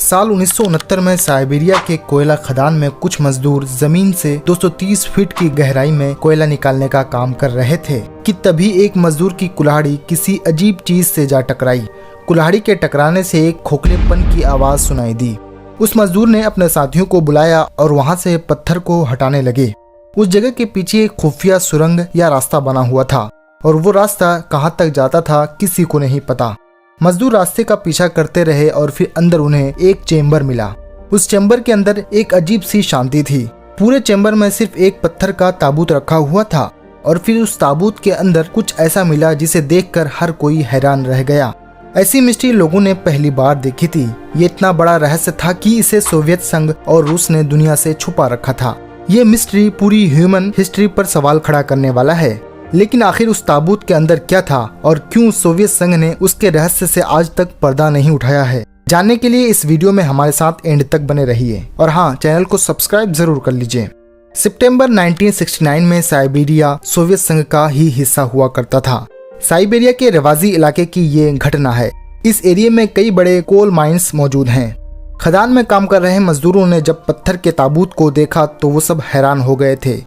साल 1969 में साइबेरिया के कोयला खदान में कुछ मजदूर जमीन से 230 फीट की गहराई में कोयला निकालने का काम कर रहे थे कि तभी एक मजदूर की कुल्हाड़ी किसी अजीब चीज से जा टकराई। कुल्हाड़ी के टकराने से एक खोखलेपन की आवाज सुनाई दी। उस मजदूर ने अपने साथियों को बुलाया और वहां से पत्थर को हटाने लगे। उस जगह के पीछे एक खुफिया सुरंग या रास्ता बना हुआ था और वो रास्ता कहाँ तक जाता था किसी को नहीं पता। मजदूर रास्ते का पीछा करते रहे और फिर अंदर उन्हें एक चेंबर मिला। उस चेंबर के अंदर एक अजीब सी शांति थी। पूरे चेंबर में सिर्फ एक पत्थर का ताबूत रखा हुआ था और फिर उस ताबूत के अंदर कुछ ऐसा मिला जिसे देखकर हर कोई हैरान रह गया। ऐसी मिस्ट्री लोगों ने पहली बार देखी थी। ये इतना बड़ा रहस्य था कि इसे सोवियत संघ और रूस ने दुनिया से छुपा रखा था। ये मिस्ट्री पूरी ह्यूमन हिस्ट्री पर सवाल खड़ा करने वाला है। लेकिन आखिर उस ताबूत के अंदर क्या था और क्यों सोवियत संघ ने उसके रहस्य से आज तक पर्दा नहीं उठाया है, जानने के लिए इस वीडियो में हमारे साथ एंड तक बने रहिए और हाँ, चैनल को सब्सक्राइब जरूर कर लीजिए। सितंबर 1969 में साइबेरिया सोवियत संघ का ही हिस्सा हुआ करता था। साइबेरिया के रिवाजी इलाके की ये घटना है। इस एरिया में कई बड़े कोल माइंस मौजूद हैं। खदान में काम कर रहे मजदूरों ने जब पत्थर के ताबूत को देखा तो वो सब हैरान हो गए थे।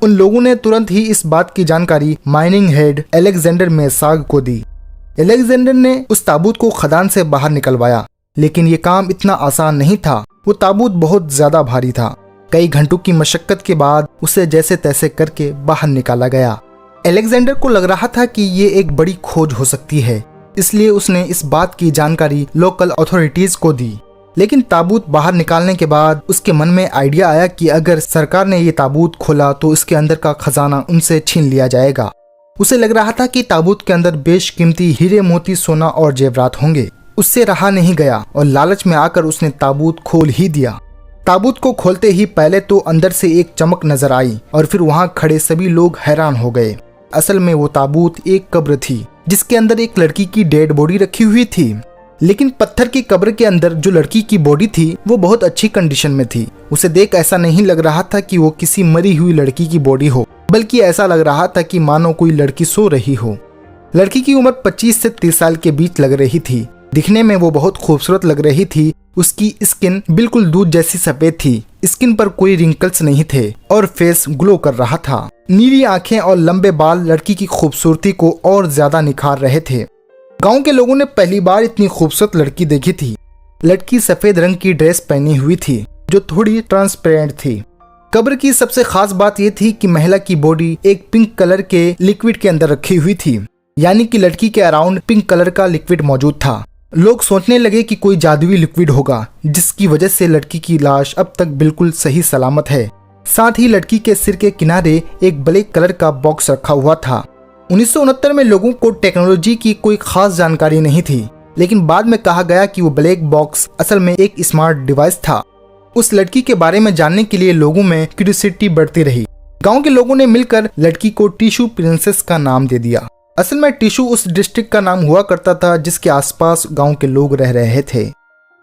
उन लोगों ने तुरंत ही इस बात की जानकारी माइनिंग हेड अलेक्जेंडर मेसाग को दी। अलेक्जेंडर ने उस ताबूत को खदान से बाहर निकलवाया, लेकिन ये काम इतना आसान नहीं था। वो ताबूत बहुत ज्यादा भारी था। कई घंटों की मशक्कत के बाद उसे जैसे तैसे करके बाहर निकाला गया। अलेक्जेंडर को लग रहा था कि ये एक बड़ी खोज हो सकती है, इसलिए उसने इस बात की जानकारी लोकल अथॉरिटीज को दी। लेकिन ताबूत बाहर निकालने के बाद उसके मन में आइडिया आया कि अगर सरकार ने ये ताबूत खोला तो इसके अंदर का खजाना उनसे छीन लिया जाएगा। उसे लग रहा था कि ताबूत के अंदर बेशकीमती हीरे मोती सोना और जेवरात होंगे। उससे रहा नहीं गया और लालच में आकर उसने ताबूत खोल ही दिया। ताबूत को खोलते ही पहले तो अंदर से एक चमक नजर आई और फिर वहाँ खड़े सभी लोग हैरान हो गए। असल में वो ताबूत एक कब्र थी जिसके अंदर एक लड़की की डेड बॉडी रखी हुई थी। लेकिन पत्थर की कब्र के अंदर जो लड़की की बॉडी थी वो बहुत अच्छी कंडीशन में थी। उसे देख ऐसा नहीं लग रहा था कि वो किसी मरी हुई लड़की की बॉडी हो, बल्कि ऐसा लग रहा था कि मानो कोई लड़की सो रही हो। लड़की की उम्र 25 से 30 साल के बीच लग रही थी। दिखने में वो बहुत खूबसूरत लग रही थी। उसकी स्किन बिल्कुल दूध जैसी सफेद थी। स्किन पर कोई रिंकल्स नहीं थे और फेस ग्लो कर रहा था। नीली आंखें और लंबे बाल लड़की की खूबसूरती को और ज्यादा निखार रहे थे। गांव के लोगों ने पहली बार इतनी खूबसूरत लड़की देखी थी। लड़की सफेद रंग की ड्रेस पहनी हुई थी जो थोड़ी ट्रांसपेरेंट थी। कब्र की सबसे खास बात यह थी कि महिला की बॉडी एक पिंक कलर के लिक्विड के अंदर रखी हुई थी, यानी कि लड़की के अराउंड पिंक कलर का लिक्विड मौजूद था। लोग सोचने लगे कि कोई जादुई लिक्विड होगा जिसकी वजह से लड़की की लाश अब तक बिल्कुल सही सलामत है। साथ ही लड़की के सिर के किनारे एक ब्लैक कलर का बॉक्स रखा हुआ था। 1969 में लोगों को टेक्नोलॉजी की कोई खास जानकारी नहीं थी, लेकिन बाद में कहा गया कि वो ब्लैक बॉक्स असल में एक स्मार्ट डिवाइस था। उस लड़की के बारे में जानने के लिए लोगों में क्यूरियोसिटी बढ़ती रही। गांव के लोगों ने मिलकर लड़की को टिश्यू प्रिंसेस का नाम दे दिया। असल में टिश्यू उस डिस्ट्रिक्ट का नाम हुआ करता था जिसके आसपास गांव के लोग रह रहे थे।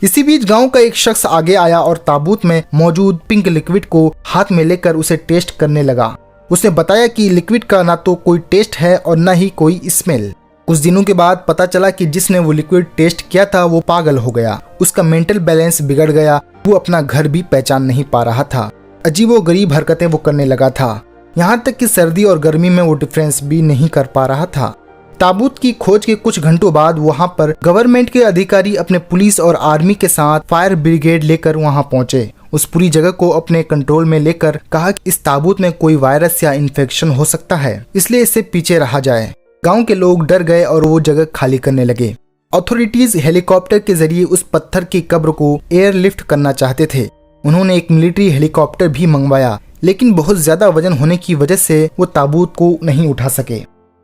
इसी बीच गांव का एक शख्स आगे आया और ताबूत में मौजूद पिंक लिक्विड को हाथ में लेकर उसे टेस्ट करने लगा। उसने बताया कि लिक्विड का ना तो कोई टेस्ट है और ना ही कोई स्मेल। कुछ दिनों के बाद पता चला कि जिसने वो लिक्विड टेस्ट किया था वो पागल हो गया। उसका मेंटल बैलेंस बिगड़ गया। वो अपना घर भी पहचान नहीं पा रहा था। अजीबोगरीब हरकतें वो करने लगा था। यहाँ तक कि सर्दी और गर्मी में वो डिफरेंस भी नहीं कर पा रहा था। ताबूत की खोज के कुछ घंटों बाद वहाँ पर गवर्नमेंट के अधिकारी अपने पुलिस और आर्मी के साथ फायर ब्रिगेड लेकर वहाँ पहुंचे। उस पूरी जगह को अपने कंट्रोल में लेकर कहा कि इस ताबूत में कोई वायरस या इन्फेक्शन हो सकता है, इसलिए इससे पीछे रहा जाए। गांव के लोग डर गए और वो जगह खाली करने लगे। अथॉरिटीज हेलीकॉप्टर के जरिए उस पत्थर की कब्र को एयरलिफ्ट करना चाहते थे। उन्होंने एक मिलिट्री हेलीकॉप्टर भी मंगवाया, लेकिन बहुत ज्यादा वजन होने की वजह से वो ताबूत को नहीं उठा सके।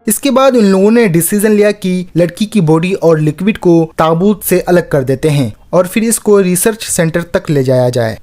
इसके बाद उन लोगों ने डिसीजन लिया कि लड़की की बॉडी और लिक्विड को ताबूत से अलग कर देते हैं और फिर इसको रिसर्च सेंटर तक ले जाया जाए।